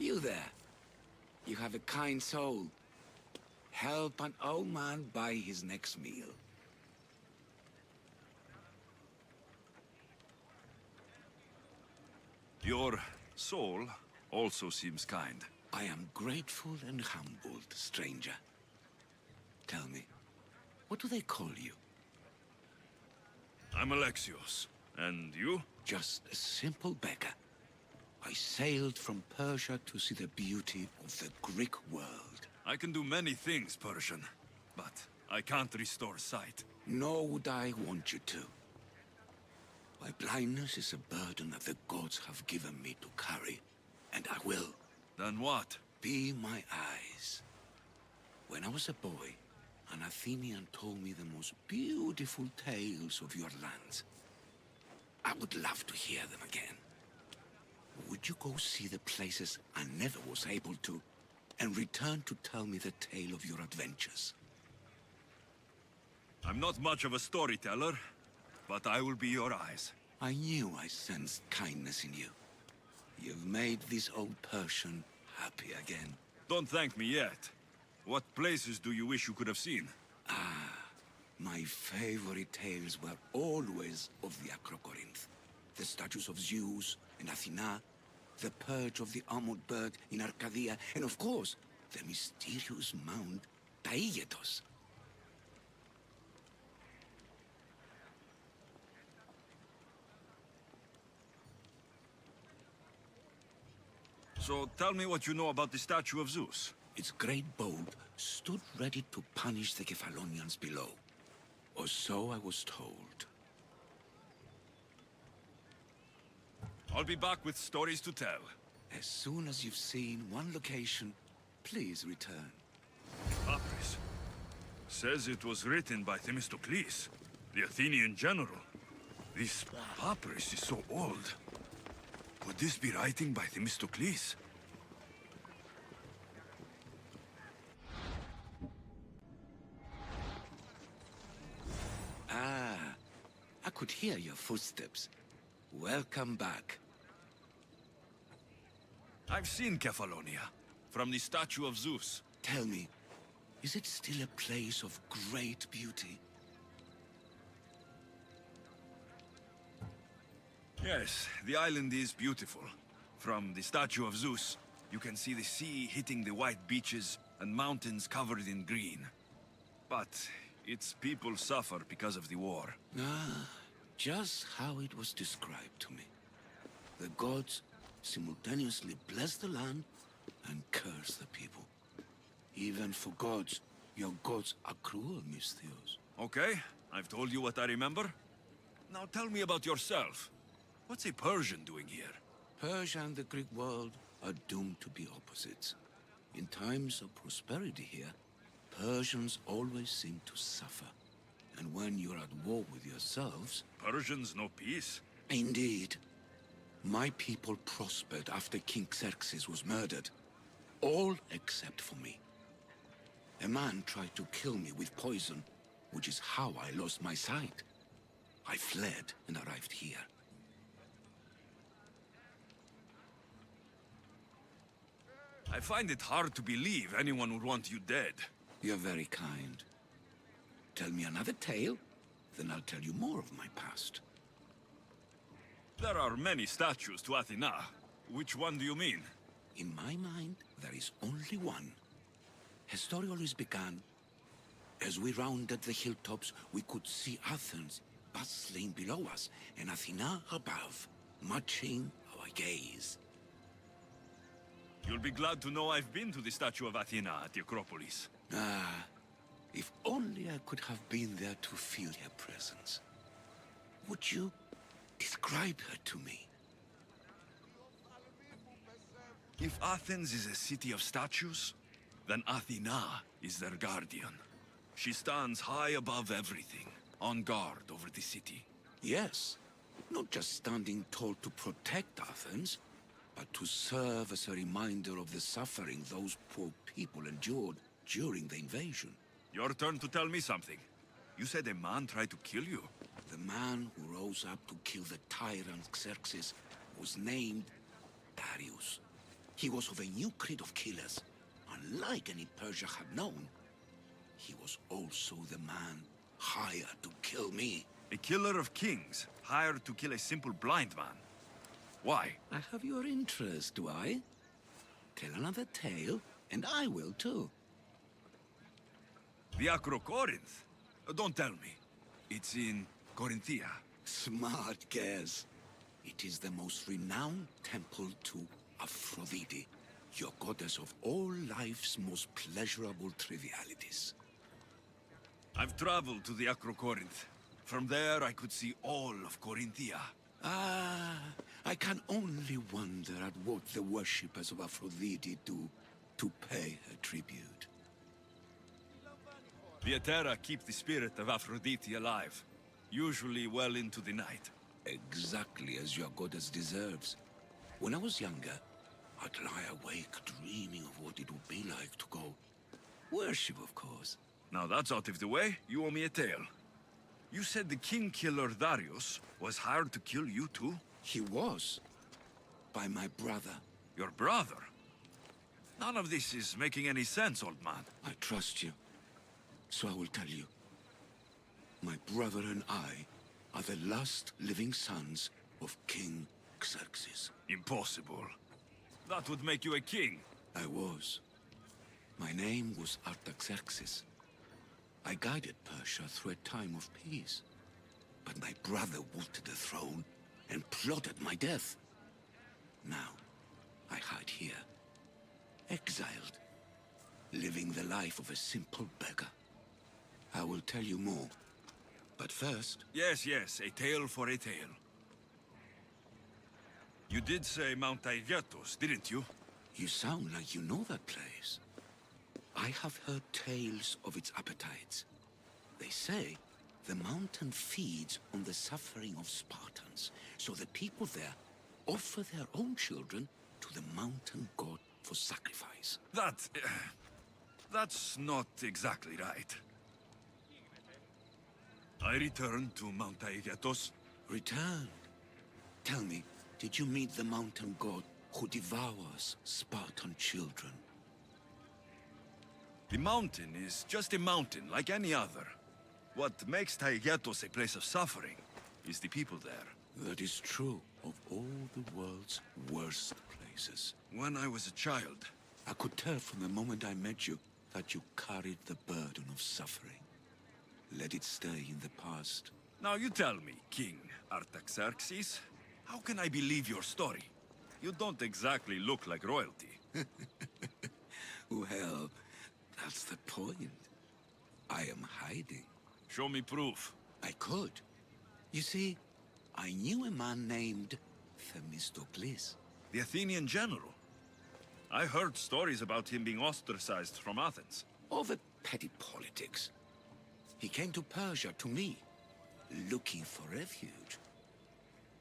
You there. You have a kind soul. Help an old man buy his next meal. Your soul also seems kind. I am grateful and humbled, stranger. Tell me, what do they call you? I'm Alexios. And you? Just a simple beggar. I sailed from Persia to see the beauty of the Greek world. I can do many things, Persian, but I can't restore sight. Nor would I want you to. My blindness is a burden that the gods have given me to carry, and I will. Then what? Be my eyes. When I was a boy, an Athenian told me the most beautiful tales of your lands. I would love to hear them again. Would you go see the places I never was able to, and return to tell me the tale of your adventures? I'm not much of a storyteller, but I will be your eyes. I knew I sensed kindness in you. You've made this old Persian happy again. Don't thank me yet. What places do you wish you could have seen? My favorite tales were always of the Acrocorinth. The statues of Zeus and Athena, the perch of the armored bird in Arcadia, and of course, the mysterious mound Taigetos. So tell me what you know about the statue of Zeus. Its great boat stood ready to punish the Kephalonians below. Or so I was told. I'll be back with stories to tell. As soon as you've seen one location, please return. Papyrus. Says it was written by Themistocles, the Athenian general. This papyrus is so old. Could this be writing by Themistocles? I could hear your footsteps. Welcome back. I've seen Kephallonia, from the statue of Zeus. Tell me, is it still a place of great beauty? Yes, the island is beautiful. From the statue of Zeus, you can see the sea hitting the white beaches and mountains covered in green. But its people suffer because of the war. Just how it was described to me. The gods simultaneously bless the land and curse the people. Even for gods, your gods are cruel, Misthios. Okay, I've told you what I remember. Now tell me about yourself. What's a Persian doing here? Persia and the Greek world are doomed to be opposites. In times of prosperity here, Persians always seem to suffer. And when you're at war with yourselves... Persians know peace? Indeed. My people prospered after King Xerxes was murdered. All except for me. A man tried to kill me with poison, which is how I lost my sight. I fled and arrived here. I find it hard to believe anyone would want you dead. You're very kind. Tell me another tale, then I'll tell you more of my past. There are many statues to Athena. Which one do you mean? In my mind, there is only one. Her story always began. As we rounded the hilltops, we could see Athens bustling below us, and Athena above, matching our gaze. You'll be glad to know I've been to the statue of Athena at the Acropolis. If only I could have been there to feel her presence. Would you describe her to me? If Athens is a city of statues, then Athena is their guardian. She stands high above everything, on guard over the city. Yes, not just standing tall to protect Athens, but to serve as a reminder of the suffering those poor people endured during the invasion. Your turn to tell me something. You said a man tried to kill you? The man who rose up to kill the tyrant Xerxes was named Darius. He was of a new creed of killers, unlike any Persia had known. He was also the man hired to kill me. A killer of kings, hired to kill a simple blind man. Why? I have your interest, do I? Tell another tale, and I will too. The Acrocorinth? Don't tell me. It's in Corinthia. Smart guess. It is the most renowned temple to Aphrodite, your goddess of all life's most pleasurable trivialities. I've traveled to the Acrocorinth. From there, I could see all of Corinthia. Ah, I can only wonder at what the worshippers of Aphrodite do to pay her tribute. The Aetera keep the spirit of Aphrodite alive, usually well into the night. Exactly as your goddess deserves. When I was younger, I'd lie awake dreaming of what it would be like to go. Worship, of course. Now that's out of the way, you owe me a tale. You said the king killer Darius was hired to kill you too? He was. By my brother. Your brother? None of this is making any sense, old man. I trust you. So I will tell you. My brother and I are the last living sons of King Xerxes. Impossible. That would make you a king. I was. My name was Artaxerxes. I guided Persia through a time of peace. But my brother wanted the throne and plotted my death. Now, I hide here, exiled, living the life of a simple beggar. I will tell you more, but first... Yes, a tale for a tale. You did say Mount Aigyatos, didn't you? You sound like you know that place. I have heard tales of its appetites. They say the mountain feeds on the suffering of Spartans, so the people there offer their own children to the mountain god for sacrifice. That's not exactly right. I returned to Mount Aigyatos. Returned? Tell me, did you meet the mountain god who devours Spartan children? The mountain is just a mountain, like any other. What makes Aigyatos a place of suffering is the people there. That is true of all the world's worst places. When I was a child... I could tell from the moment I met you that you carried the burden of suffering. Let it stay in the past. Now you tell me, King Artaxerxes, how can I believe your story? You don't exactly look like royalty. Well, that's the point. I am hiding. Show me proof. I could. You see, I knew a man named Themistocles. The Athenian general. I heard stories about him being ostracized from Athens. Over petty politics. He came to Persia to me, looking for refuge.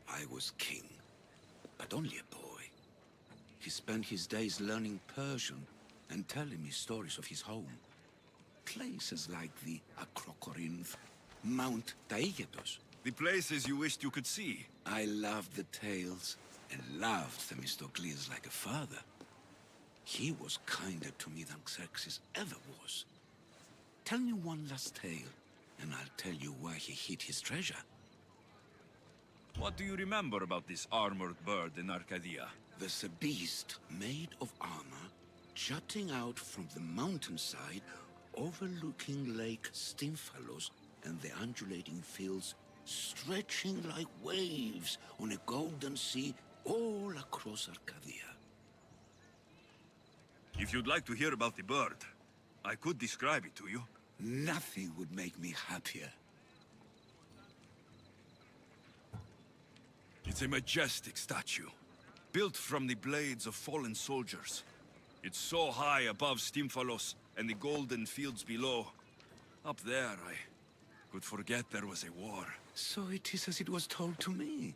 I was king, but only a boy. He spent his days learning Persian and telling me stories of his home. Places like the Acrocorinth, Mount Aigyatos. The places you wished you could see. I loved the tales and loved Themistocles like a father. He was kinder to me than Xerxes ever was. Tell me one last tale, and I'll tell you where he hid his treasure. What do you remember about this armored bird in Arcadia? There's a beast made of armor, jutting out from the mountainside, overlooking Lake Stymphalos and the undulating fields, stretching like waves on a golden sea all across Arcadia. If you'd like to hear about the bird, I could describe it to you. Nothing would make me happier. It's a majestic statue, built from the blades of fallen soldiers. It's so high above Stymphalos and the golden fields below. Up there, I could forget there was a war. So it is as it was told to me.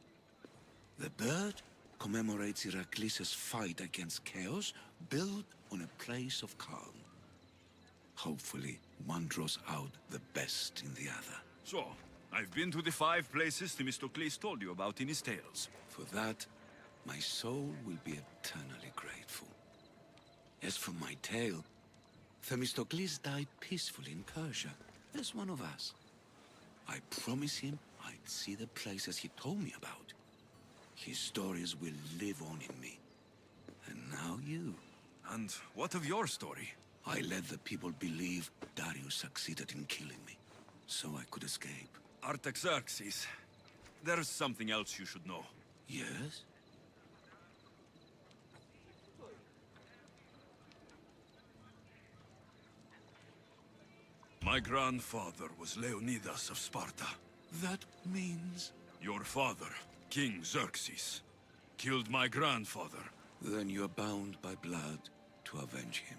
The bird commemorates Heracles' fight against chaos, built on a place of calm. Hopefully, one draws out the best in the other. So, I've been to the 5 places Themistocles told you about in his tales. For that, My soul will be eternally grateful. As for my tale, Themistocles died peacefully in Persia, as one of us. I promised him I'd see the places he told me about. His stories will live on in me. And now you. And what of your story? I let the people believe Darius succeeded in killing me, so I could escape. Artaxerxes, there's something else you should know. Yes? My grandfather was Leonidas of Sparta. That means... Your father, King Xerxes, killed my grandfather. Then you're bound by blood to avenge him.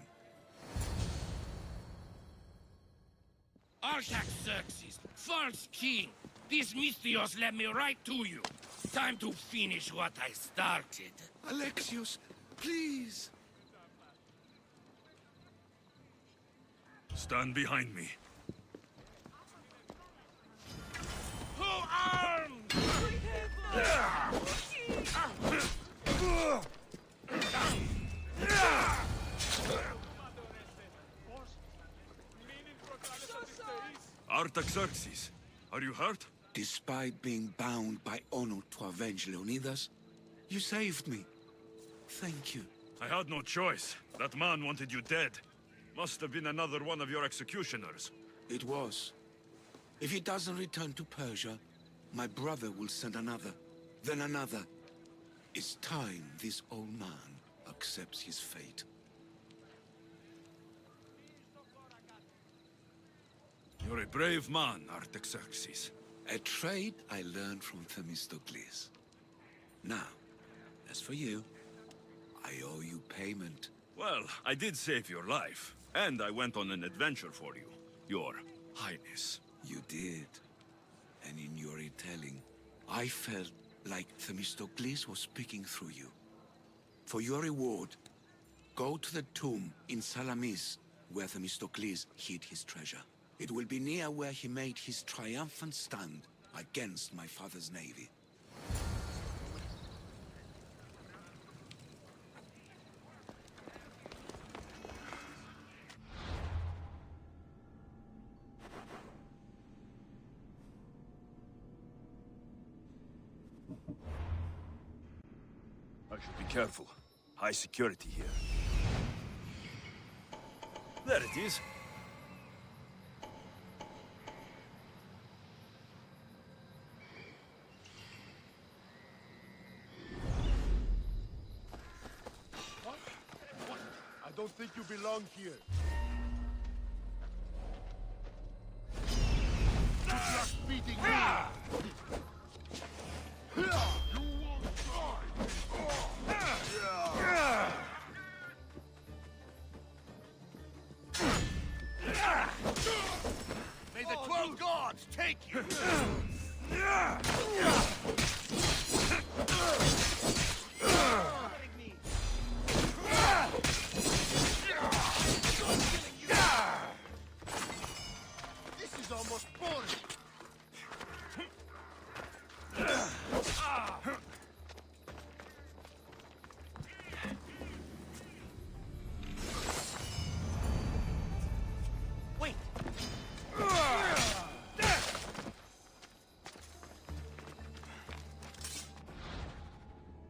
Artaxerxes, false king! These Mythios led me right to you. Time to finish what I started. Alexios, please! Stand behind me. Who armed? Artaxerxes, are you hurt? Despite being bound by honor to avenge Leonidas, you saved me. Thank you. I had no choice. That man wanted you dead. Must have been another one of your executioners. It was. If he doesn't return to Persia, my brother will send another, then another. It's time this old man accepts his fate. You're a brave man, Artaxerxes. A trait I learned from Themistocles. Now, as for you, I owe you payment. Well, I did save your life, and I went on an adventure for you, Your Highness. You did. And in your retelling, I felt like Themistocles was speaking through you. For your reward, go to the tomb in Salamis, where Themistocles hid his treasure. It will be near where he made his triumphant stand against my father's navy. I should be careful. High security here. There it is. I don't think you belong here.